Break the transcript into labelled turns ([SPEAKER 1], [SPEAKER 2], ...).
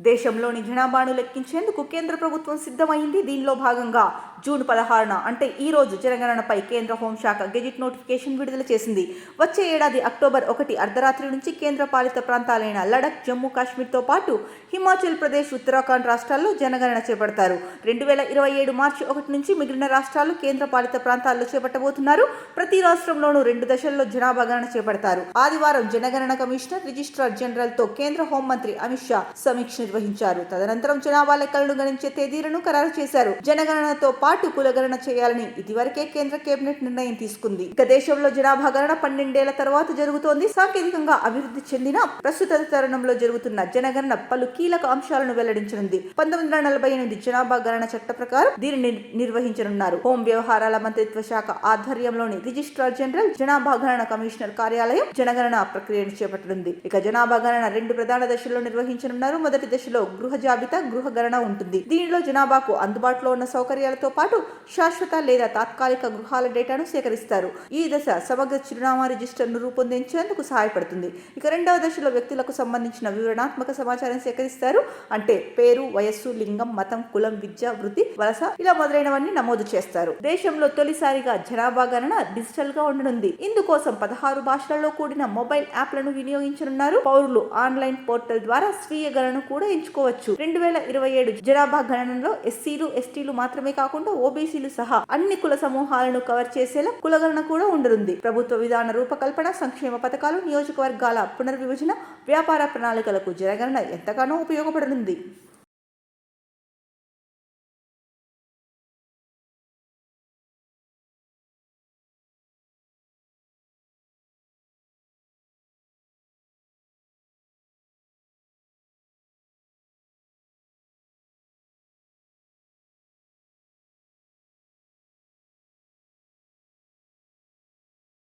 [SPEAKER 1] దేశంలోని జనాభాను లెక్కించేందుకు కేంద్ర ప్రభుత్వం సిద్ధమైంది. దీనిలో భాగంగా జూన్ 16న అంటే ఈ రోజు జనగణనపై కేంద్ర హోంశాఖ గెజిట్ నోటిఫికేషన్ విడుదల చేసింది. వచ్చే ఏడాది అక్టోబర్ 1 అర్ధరాత్రి నుంచి కేంద్ర పాలిత ప్రాంతాలైన లడఖ్, జమ్మూ కాశ్మీర్తో పాటు హిమాచల్ ప్రదేశ్, ఉత్తరాఖండ్ రాష్ట్రాల్లో జనగణన చేపడతారు. 2027 మార్చి 1 నుంచి మిగిలిన రాష్ట్రాలు, కేంద్ర పాలిత ప్రాంతాల్లో చేపట్టబోతున్నారు. ప్రతి రాష్ట్రంలోనూ 2 దశల్లో జనాభా గణన చేపడతారు. ఆదివారం జనగణన కమిషనర్, రిజిస్ట్రార్ జనరల్తో కేంద్ర హోంమంత్రి అమిత్ షా సమీక్ష నిర్వహించారు. తదనంతరం జనాభా లెక్కలను గణించే తేదీలను ఖరారు చేశారు. జనగణనతో పాటు కులగణన చేయాలని ఇదివరకే కేంద్ర కేబినెట్ నిర్ణయం తీసుకుంది. ఇక దేశంలో జనాభా గణన 12 ఏళ్ల తర్వాత జరుగుతోంది. సాంకేతికంగా అభివృద్ధి చెందిన ప్రస్తుత తరుణంలో జరుగుతున్న జనగణన పలు కీలక అంశాలను వెల్లడించనుంది. 1948 జనాభా గణన చట్ట ప్రకారం దీనిని నిర్వహించనున్నారు. హోం వ్యవహారాల మంత్రిత్వ శాఖ ఆధ్వర్యంలోని రిజిస్ట్రార్ జనరల్, జనాభా గణన కమిషనర్ కార్యాలయం జనగణన ప్రక్రియను చేపట్టనుంది. ఇక జనాభా గణన 2 ప్రధాన దశల్లో నిర్వహించనున్నారు. మొదటి దశలో గృహ జాబితా, గృహ గణన ఉంటుంది. దీనిలో జనాభాకు అందుబాటులో ఉన్న సౌకర్యాలతో పాటు శాశ్వత లేదా తాత్కాలిక గృహాల డేటాను సేకరిస్తారు. ఈ దశ సమగ్ర చిరునామా రిజిస్టర్ను రూపొందించేందుకు సహాయపడుతుంది. ఇక రెండవ దశలో వ్యక్తులకు సంబంధించిన వివరణాత్మక సమాచారం సేకరిస్తారు. అంటే పేరు, వయస్సు, లింగం, మతం, కులం, విద్య, వృత్తి, వలస ఇలా మొదలైనవన్నీ నమోదు చేస్తారు. దేశంలో తొలిసారిగా జనాభా గణన డిజిటల్ గా ఉండనుంది. ఇందుకోసం 16 భాషలలో కూడిన మొబైల్ యాప్లను వినియోగించనున్నారు. పౌరులు ఆన్లైన్ పోర్టల్ ద్వారా స్వీయ గణన కూడా ఎంచుకోవచ్చు. 2027 జనాభా గణనలో ఎస్సీలు, ఎస్టీలు మాత్రమే కాకుండా ఓబీసీలు సహా అన్ని కుల సమూహాలను కవర్ చేసేలా కులగణన కూడా ఉండనుంది. ప్రభుత్వ విధాన రూపకల్పన, సంక్షేమ పథకాలు, నియోజకవర్గాల పునర్విభజన, వ్యాపార ప్రణాళికలకు జనగణన ఎంతగానో ఉపయోగపడనుంది.